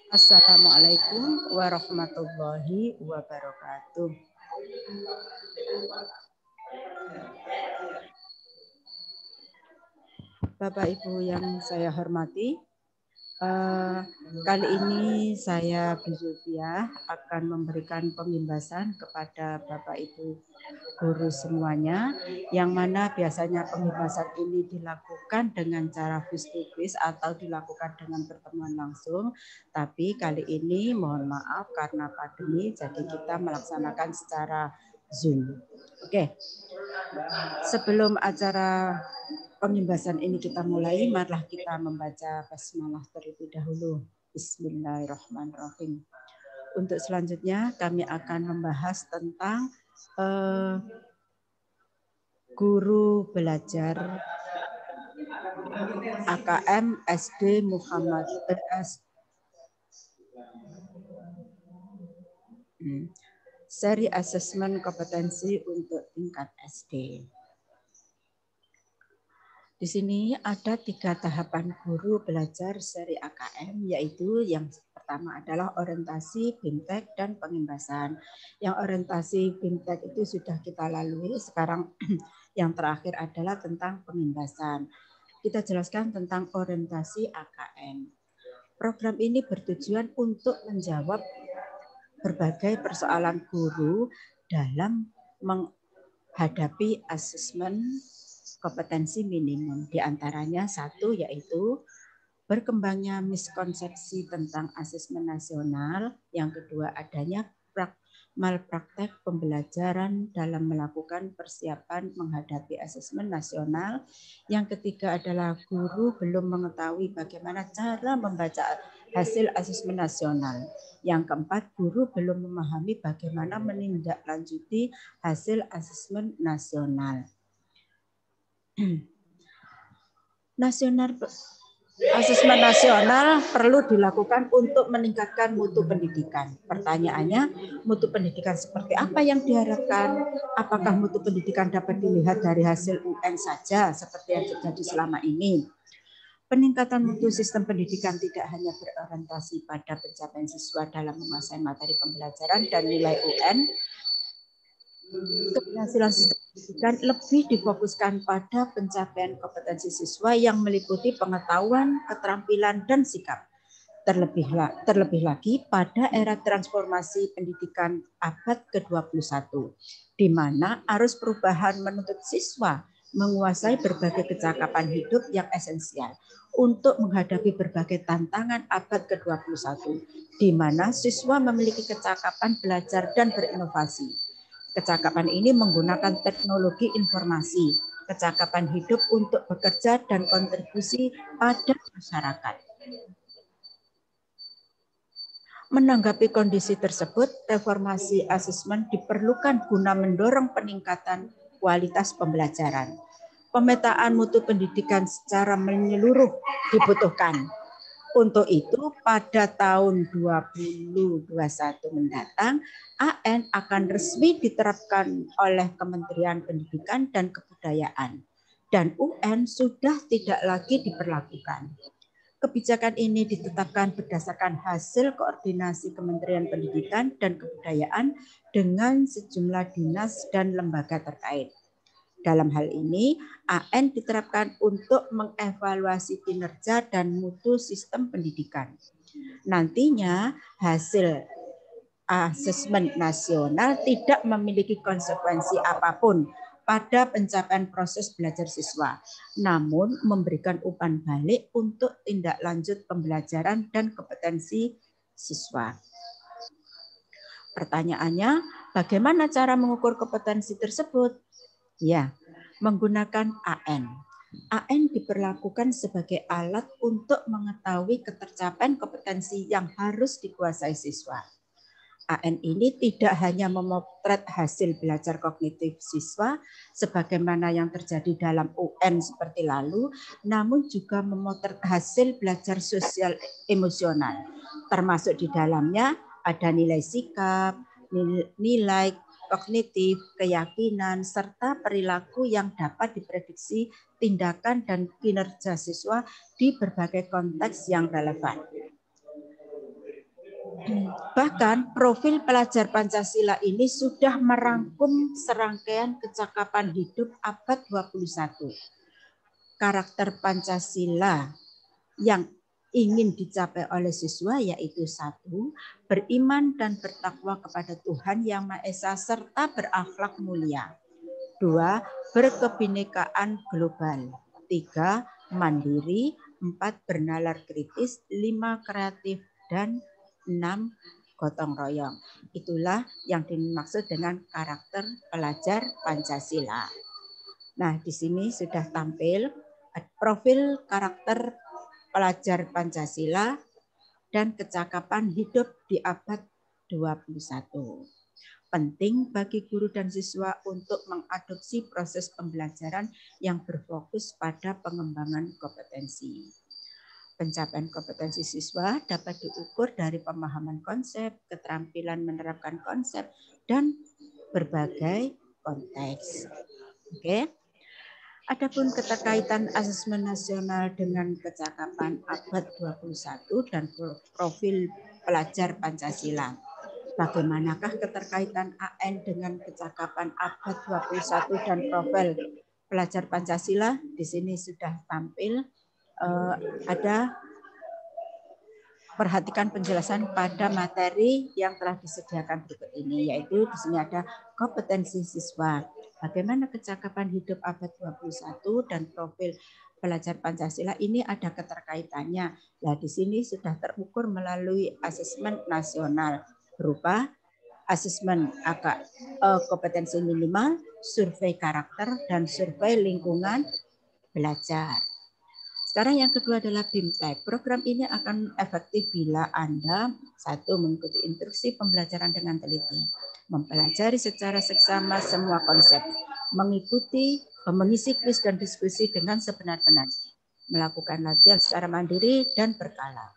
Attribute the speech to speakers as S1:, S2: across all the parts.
S1: Assalamualaikum warahmatullahi wabarakatuh. Bapak Ibu yang saya hormati, kali ini saya Bu Zulfiah akan memberikan pembimbingan kepada Bapak Ibu guru semuanya, yang mana biasanya pembimbingan ini dilakukan dengan cara face to face atau dilakukan dengan pertemuan langsung, tapi kali ini mohon maaf karena pandemi, jadi kita melaksanakan secara Zoom. Oke, sebelum acara pembimbingan ini kita mulai, marilah kita membaca basmalah terlebih dahulu. Bismillahirrahmanirrahim. Untuk selanjutnya kami akan membahas tentang guru belajar AKM SD Muhammad seri asesmen kompetensi untuk tingkat SD. Di sini ada 3 tahapan guru belajar seri AKM, yaitu yang pertama adalah orientasi, BIMTEK, dan pengimbasan. Yang orientasi BIMTEK itu sudah kita lalui, sekarang yang terakhir adalah tentang pengimbasan. Kita jelaskan tentang orientasi AKM. Program ini bertujuan untuk menjawab berbagai persoalan guru dalam menghadapi asesmen kompetensi minimum. Di antaranya satu yaitu berkembangnya miskonsepsi tentang asesmen nasional. Yang kedua adanya malpraktek pembelajaran dalam melakukan persiapan menghadapi asesmen nasional. Yang ketiga adalah guru belum mengetahui bagaimana cara membaca hasil asesmen nasional. Yang keempat, guru belum memahami bagaimana menindaklanjuti hasil asesmen nasional. Asesmen nasional perlu dilakukan untuk meningkatkan mutu pendidikan. Pertanyaannya, mutu pendidikan seperti apa yang diharapkan? Apakah mutu pendidikan dapat dilihat dari hasil UN saja seperti yang terjadi selama ini? Peningkatan mutu sistem pendidikan tidak hanya berorientasi pada pencapaian siswa dalam menguasai materi pembelajaran dan nilai UN. Keberhasilan sistem pendidikan lebih difokuskan pada pencapaian kompetensi siswa yang meliputi pengetahuan, keterampilan, dan sikap. Terlebih lagi pada era transformasi pendidikan abad ke-21, di mana arus perubahan menuntut siswa menguasai berbagai kecakapan hidup yang esensial untuk menghadapi berbagai tantangan abad ke-21, di mana siswa memiliki kecakapan belajar dan berinovasi. Kecakapan ini menggunakan teknologi informasi, kecakapan hidup untuk bekerja dan kontribusi pada masyarakat. Menanggapi kondisi tersebut, reformasi asesmen diperlukan guna mendorong peningkatan kualitas pembelajaran. Pemetaan mutu pendidikan secara menyeluruh dibutuhkan. Untuk itu, pada tahun 2021 mendatang, AN akan resmi diterapkan oleh Kementerian Pendidikan dan Kebudayaan, dan UN sudah tidak lagi diberlakukan. Kebijakan ini ditetapkan berdasarkan hasil koordinasi Kementerian Pendidikan dan Kebudayaan dengan sejumlah dinas dan lembaga terkait. Dalam hal ini, AN diterapkan untuk mengevaluasi kinerja dan mutu sistem pendidikan. Nantinya, hasil asesmen nasional tidak memiliki konsekuensi apapun pada pencapaian proses belajar siswa, namun memberikan umpan balik untuk tindak lanjut pembelajaran dan kompetensi siswa. Pertanyaannya, bagaimana cara mengukur kompetensi tersebut? Ya, menggunakan AN. AN diperlakukan sebagai alat untuk mengetahui ketercapaian kompetensi yang harus dikuasai siswa. AN ini tidak hanya memotret hasil belajar kognitif siswa sebagaimana yang terjadi dalam UN seperti lalu, namun juga memotret hasil belajar sosial emosional, termasuk di dalamnya ada nilai sikap, nilai kognitif, keyakinan, serta perilaku yang dapat diprediksi tindakan dan kinerja siswa di berbagai konteks yang relevan. Bahkan profil pelajar Pancasila ini sudah merangkum serangkaian kecakapan hidup abad 21. Karakter Pancasila yang ingin dicapai oleh siswa yaitu 1. Beriman dan bertakwa kepada Tuhan Yang Maha Esa serta berakhlak mulia. 2. Berkebinekaan global. 3. Mandiri. 4. Bernalar kritis. 5. Kreatif. Dan 6. Gotong royong. Itulah yang dimaksud dengan karakter pelajar Pancasila. Nah, di sini sudah tampil profil karakter pelajar Pancasila dan kecakapan hidup di abad 21. Penting bagi guru dan siswa untuk mengadopsi proses pembelajaran yang berfokus pada pengembangan kompetensi. Pencapaian kompetensi siswa dapat diukur dari pemahaman konsep, keterampilan menerapkan konsep, dan berbagai konteks. Oke. Adapun keterkaitan asesmen nasional dengan kecakapan abad 21 dan profil pelajar Pancasila. Bagaimanakah keterkaitan AN dengan kecakapan abad 21 dan profil pelajar Pancasila? Di sini sudah tampil. Ada perhatikan penjelasan pada materi yang telah disediakan berikut ini, yaitu di sini ada kompetensi siswa. Bagaimana kecakapan hidup abad 21 dan profil pelajar Pancasila ini ada keterkaitannya. Nah, di sini sudah terukur melalui asesmen nasional berupa asesmen kompetensi minimal, survei karakter, dan survei lingkungan belajar. Sekarang yang kedua adalah BIMTEK. Program ini akan efektif bila Anda 1. Mengikuti instruksi pembelajaran dengan teliti, mempelajari secara seksama semua konsep, mengisi kuis dan diskusi dengan sebenar-benarnya, melakukan latihan secara mandiri dan berkala.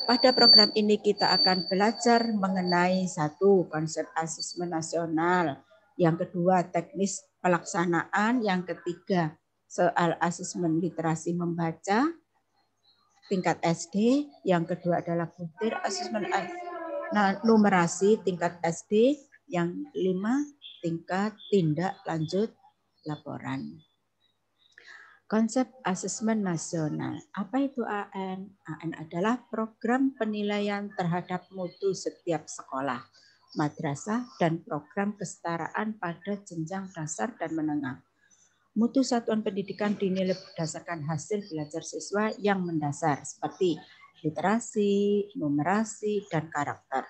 S1: Pada program ini kita akan belajar mengenai 1. Konsep asesmen nasional, yang kedua teknis pelaksanaan, yang ketiga soal asesmen literasi membaca tingkat SD, yang kedua adalah butir asesmen numerasi tingkat SD, yang 5 tingkat tindak lanjut laporan. Konsep asesmen nasional. Apa itu AN? AN adalah program penilaian terhadap mutu setiap sekolah, madrasah, dan program kesetaraan pada jenjang dasar dan menengah. Mutu satuan pendidikan dinilai berdasarkan hasil belajar siswa yang mendasar seperti literasi, numerasi, dan karakter.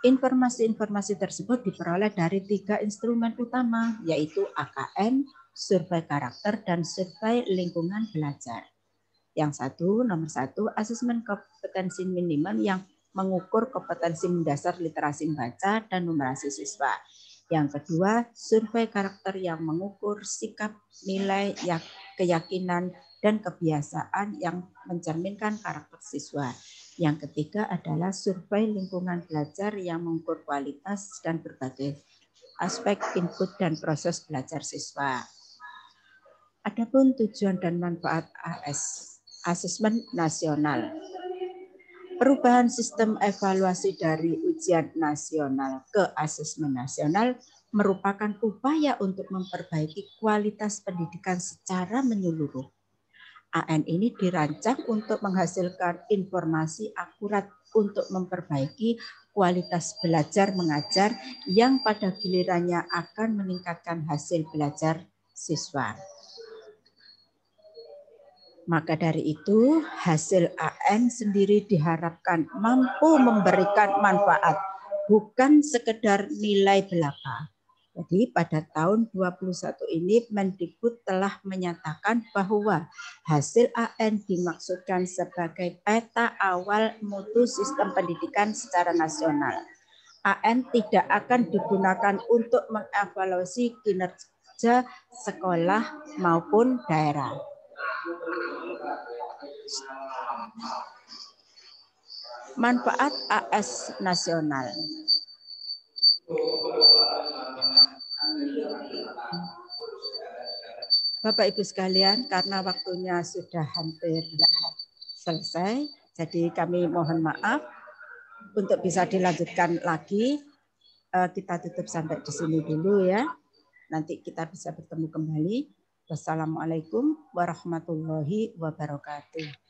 S1: Informasi-informasi tersebut diperoleh dari 3 instrumen utama, yaitu AKN, survei karakter, dan survei lingkungan belajar. Yang nomor satu, asesmen kompetensi minimal yang mengukur kompetensi mendasar literasi membaca dan numerasi siswa. Yang kedua, survei karakter yang mengukur sikap, nilai, keyakinan, dan kebiasaan yang mencerminkan karakter siswa. Yang ketiga adalah survei lingkungan belajar yang mengukur kualitas dan berbagai aspek input dan proses belajar siswa. Adapun tujuan dan manfaat asesmen nasional. Perubahan sistem evaluasi dari ujian nasional ke asesmen nasional merupakan upaya untuk memperbaiki kualitas pendidikan secara menyeluruh. AN ini dirancang untuk menghasilkan informasi akurat untuk memperbaiki kualitas belajar mengajar yang pada gilirannya akan meningkatkan hasil belajar siswa. Maka dari itu, hasil AN sendiri diharapkan mampu memberikan manfaat, bukan sekedar nilai belaka. Jadi pada tahun 2021 ini Mendikbud telah menyatakan bahwa hasil AN dimaksudkan sebagai peta awal mutu sistem pendidikan secara nasional. AN tidak akan digunakan untuk mengevaluasi kinerja sekolah maupun daerah. Manfaat AS nasional. Bapak Ibu sekalian, karena waktunya sudah hampir selesai. Jadi kami mohon maaf. Untuk bisa dilanjutkan lagi, kita tutup sampai di sini dulu ya. Nanti kita bisa bertemu kembali. Wassalamualaikum warahmatullahi wabarakatuh.